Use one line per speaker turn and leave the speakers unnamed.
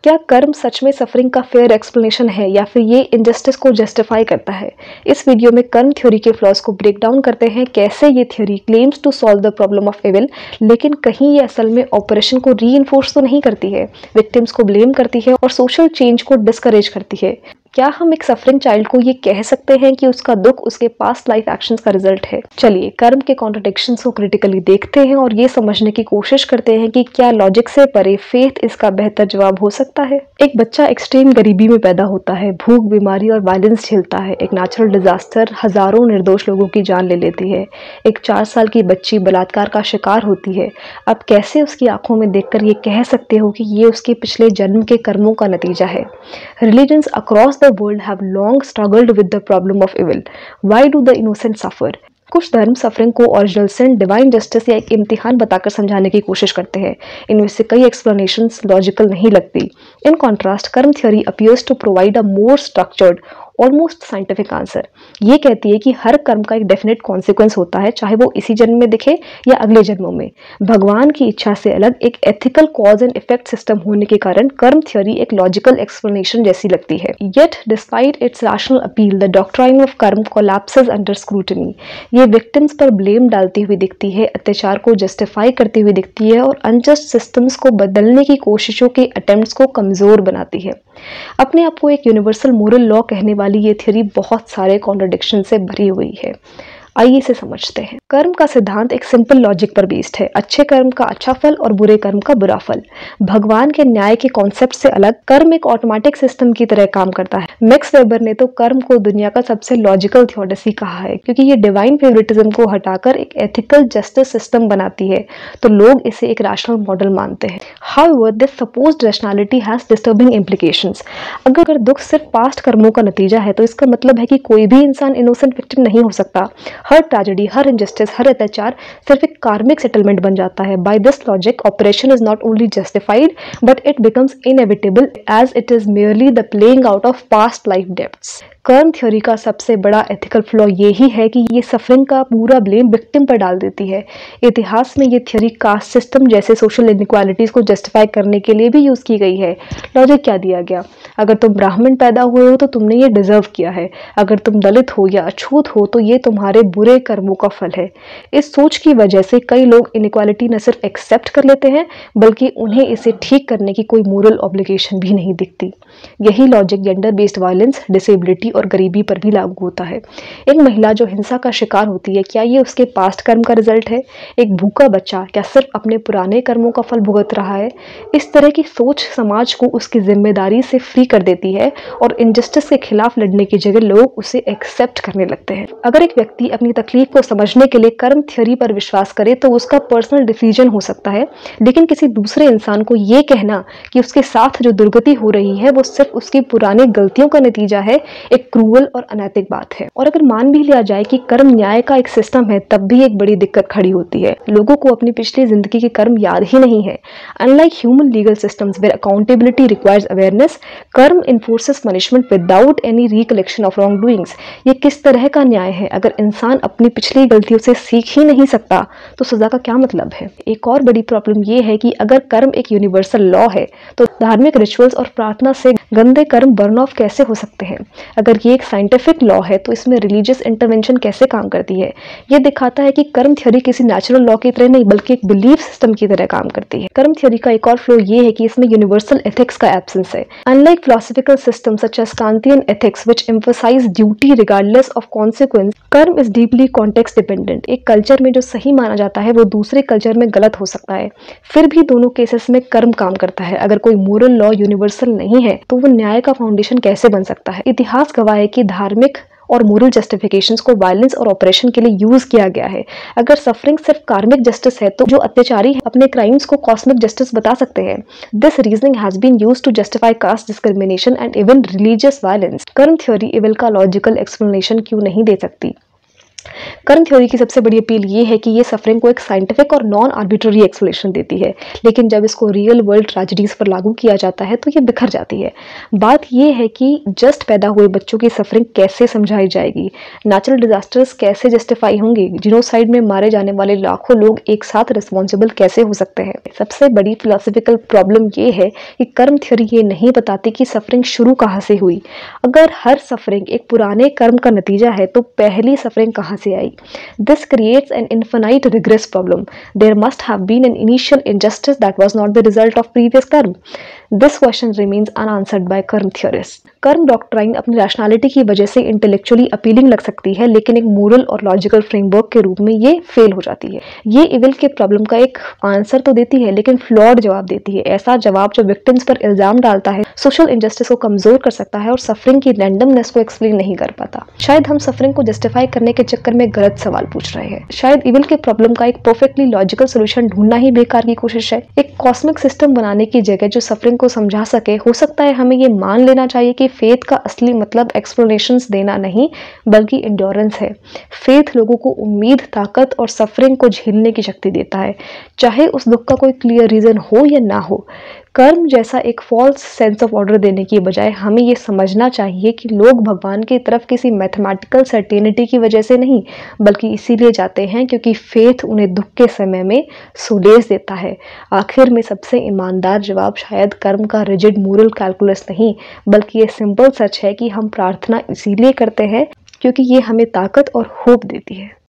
क्या कर्म सच में सफरिंग का फेयर एक्सप्लेनेशन है या फिर ये इनजस्टिस को जस्टिफाई करता है? इस वीडियो में कर्म थ्योरी के फ्लॉज को ब्रेक डाउन करते हैं, कैसे ये theory claims to solve the problem of evil, लेकिन कहीं ये असल में ऑपरेशन को रीइंफोर्स तो नहीं करती है, विक्टिम्स को ब्लेम करती है और सोशल चेंज को डिस्करेज करती है। क्या हम एक सफरिंग चाइल्ड को ये कह सकते हैं कि उसका दुख उसके पास्ट लाइफ एक्शंस का रिजल्ट है? चलिए कर्म के कॉन्ट्रडिक्शंस को क्रिटिकली देखते हैं और ये समझने की कोशिश करते हैं कि क्या लॉजिक से परे फेथ इसका बेहतर जवाब हो सकता है। एक बच्चा एक्सट्रीम गरीबी में पैदा होता है, भूख, बीमारी और वायलेंस झेलता है। एक नेचुरल डिजास्टर हजारों निर्दोष लोगों की जान ले लेती है। एक 4 साल की बच्ची बलात्कार का शिकार होती है। अब कैसे उसकी आंखों में देखकर ये कह सकते हो कि ये उसके पिछले जन्म के कर्मों का नतीजा है? Religions across the world have long struggled with the problem of evil. Why do the innocent suffer? कुछ धर्म सफरिंग को ओरिजिनल सिन, डिवाइन जस्टिस या एक इम्तिहान बताकर समझाने की कोशिश करते हैं। इनमें से कई एक्सप्लेनेशंस लॉजिकल नहीं लगती। In contrast karma theory appears to provide a more structured almost scientific answer. ये कहती है कि हर कर्म का एक डेफिनेट कॉन्सिक्वेंस होता है, चाहे वो इसी जन्म में दिखे या अगले जन्मों में। भगवान की इच्छा से अलग एक ethical cause and effect system होने के कारण कर्म थ्योरी एक लॉजिकल एक्सप्लेनेशन जैसी लगती है। Yet despite it's rational appeal, the doctrine of कर्म कोलैप्सेस अंडर स्क्रूटनी। ये विक्टिम्स पर ब्लेम डालती हुई दिखती है, अत्याचार को जस्टिफाई करती हुई दिखती है और अनजस्ट सिस्टम्स को बदलने की कोशिशों के अटेम्प्ट्स को कमजोर बनाती है। अपने आप को एक यूनिवर्सल मोरल लॉ कहने वाली ये थ्योरी बहुत सारे कॉन्ट्रडिक्शन से भरी हुई है। आइए इसे समझते हैं। कर्म का सिद्धांत एक सिंपल लॉजिक पर बेस्ड है। अच्छे कर्म का अच्छा फल और बुरे कर्म का बुरा फल। भगवान के न्याय के कॉन्सेप्ट से अलग कर्म एक ऑटोमेटिक सिस्टम की तरह काम करता है। मैक्स वेबर ने तो कर्म को दुनिया का सबसे लॉजिकल थियोडेसी कहा है, क्योंकि ये डिवाइन फेवरेटिज्म को हटाकर एक एथिकल जस्टिस सिस्टम बनाती है, तो लोग इसे एक रैशनल मॉडल मानते हैं। However this supposed rationality has disturbing implications. अगर दुख सिर्फ पास्ट कर्मों का नतीजा है तो इसका मतलब है कि कोई भी इंसान इनोसेंट विक्टिम नहीं हो सकता। हर ट्रेजेडी, हर इनजस्टिस, हर अत्याचार सिर्फ एक कार्मिक सेटलमेंट बन जाता है। By this logic operation is not only justified but it becomes inevitable as it is merely the playing out of past life debts. Karma theory का सबसे बड़ा एथिकल फ्लॉ यही है कि ये सफरिंग का पूरा ब्लेम विक्टिम पर डाल देती है। इतिहास में ये थ्योरी कास्ट सिस्टम जैसे सोशल इनइक्वालिटीज को जस्टिफाई करने के लिए भी यूज की गई है। लॉजिक क्या दिया गया? अगर तुम ब्राह्मण पैदा हुए हो तो तुमने ये डिजर्व किया है, अगर तुम दलित हो या अछूत हो तो ये तुम्हारे बुरे कर्मों का फल है। इस सोच की वजह से कई लोग इनइक्वालिटी न सिर्फ एक्सेप्ट कर लेते हैं बल्कि उन्हें इसे ठीक करने की कोई मोरल ऑब्लिगेशन भी नहीं दिखती। यही logic gender based violence, disability और गरीबी पर भी लागू होता है। एक महिला जो हिंसा का शिकार होती है, क्या ये उसके पास्ट कर्म का रिजल्ट है? एक भूखा बच्चा क्या सिर्फ अपने पुराने कर्मों का फल भुगत रहा है? इस तरह की सोच समाज को उसकी जिम्मेदारी से फ्री कर देती है और इनजस्टिस के खिलाफ लड़ने की जगह लोग उसे एक्सेप्ट करने लगते हैं। अगर एक व्यक्ति अपनी तकलीफ को समझने के लिए कर्म थ्योरी पर विश्वास करे तो उसका पर्सनल डिसीजन हो सकता है, लेकिन किसी दूसरे इंसान को ये कहना कि उसके साथ जो दुर्गति हो रही है वो सिर्फ उसकी पुरानी गलतियों का नतीजा है, एक क्रूअल और अनैतिक बात है। और अगर मान भी लिया जाए कि कर्म न्याय का एक सिस्टम है, तब भी एक बड़ी दिक्कत खड़ी होती है। लोगों को अपनी पिछली जिंदगी के कर्म याद ही नहीं है। Unlike human legal systems where accountability requires awareness, karma enforces punishment without any recollection of wrong doings. ये किस तरह का न्याय है? अगर इंसान अपनी पिछली गलतियों से सीख ही नहीं सकता तो सजा का क्या मतलब है? एक और बड़ी प्रॉब्लम ये है कि अगर कर्म एक यूनिवर्सल लॉ है तो धार्मिक रिचुअल्स और प्रार्थना से गंदे कर्म बर्न ऑफ कैसे हो सकते हैं? अगर ये एक साइंटिफिक लॉ है तो इसमें रिलीजियस इंटरवेंशन कैसे काम करती है? ये दिखाता है कि कर्म थ्योरी किसी नेचुरल लॉ की तरह नहीं बल्कि एक बिलीफ सिस्टम की तरह काम करती है। कर्म थ्योरी का एक और फ्लो ये है कि इसमें यूनिवर्सल एथिक्स का एब्सेंस है। Unlike philosophical systems such as Kantian ethics which emphasize duty regardless of consequence, karma is deeply context dependent. एक कल्चर में जो सही माना जाता है वो दूसरे कल्चर में गलत हो सकता है। फिर भी दोनों केसेस में कर्म काम करता है। अगर कोई मोरल लॉ यूनिवर्सल नहीं है तो वो न्याय का फाउंडेशन कैसे बन सकता है? इतिहास गवाह है कि धार्मिक और मोरल जस्टिफिकेशंस को वायलेंस और ऑपरेशन के लिए यूज किया गया है। अगर सफरिंग सिर्फ कार्मिक जस्टिस है तो जो अत्याचारी है अपने क्राइम्स को कॉस्मिक जस्टिस बता सकते हैं। This reasoning has been used to justify caste discrimination and even religious violence. Karma theory evil का लॉजिकल एक्सप्लेनेशन क्यों नहीं दे सकती? कर्म थ्योरी की सबसे बड़ी अपील ये है कि ये सफरिंग को एक साइंटिफिक और नॉन आर्बिट्ररी एक्सप्लेनेशन देती है, लेकिन जब इसको रियल वर्ल्ड ट्रेजेडीज पर लागू किया जाता है तो ये बिखर जाती है। बात ये है कि जस्ट पैदा हुए बच्चों की सफरिंग कैसे समझाई जाएगी, नेचुरल डिजास्टर्स कैसे जस्टिफाई होंगे, जीनोसाइड में मारे जाने वाले लाखों लोग एक साथ रिस्पॉन्सिबल कैसे हो सकते हैं। सबसे बड़ी फिलोसफिकल प्रॉब्लम ये है कि कर्म थ्योरी ये नहीं बताती कि सफरिंग शुरू कहाँ से हुई। अगर हर सफरिंग एक पुराने कर्म का नतीजा है तो पहली सफरिंग कहाँ से आई? This creates an infinite regress problem. There must have been an initial injustice that was not the result of previous karma. This question remains unanswered by कर्म theorists. कर्म डॉक्ट्राइन अपनी रैशनैलिटी की वजह से इंटेलेक्चुअली अपीलिंग लग सकती है, लेकिन एक मोरल और लॉजिकल फ्रेमवर्क के रूप में ये फेल हो जाती है। ये इविल के प्रॉब्लम का एक आंसर तो देती है, लेकिन फ्लॉड जवाब देती है। ऐसा जवाब जो विक्टिम्स पर इल्जाम डालता है, सोशल इंजस्टिस को कमजोर कर सकता है और सफरिंग की रैंडमनेस को एक्सप्लेन नहीं कर पाता। शायद हम सफरिंग को जस्टिफाई करने के चक्कर में गलत सवाल पूछ रहे हैं। शायद इविल के प्रॉब्लम का एक परफेक्टली लॉजिकल सोल्यूशन ढूंढना ही बेकार की कोशिश है। एक कॉस्मिक सिस्टम बनाने की जगह जो सफरिंग को समझा सके, हो सकता है हमें ये मान लेना चाहिए कि फेथ का असली मतलब एक्सप्लेनेशंस देना नहीं बल्कि इंड्योरेंस है। फेथ लोगों को उम्मीद, ताकत और सफरिंग को झेलने की शक्ति देता है, चाहे उस दुख का कोई क्लियर रीजन हो या ना हो। कर्म जैसा एक फॉल्स सेंस ऑफ ऑर्डर देने की बजाय हमें ये समझना चाहिए कि लोग भगवान की तरफ किसी मैथमेटिकल सर्टेनिटी की वजह से नहीं, बल्कि इसीलिए जाते हैं क्योंकि फेथ उन्हें दुख के समय में सुलेस देता है। आखिर में सबसे ईमानदार जवाब शायद कर्म का रिजिड मोरल कैलकुलस नहीं, बल्कि ये सिंपल सच है कि हम प्रार्थना इसीलिए करते हैं क्योंकि ये हमें ताकत और होप देती है।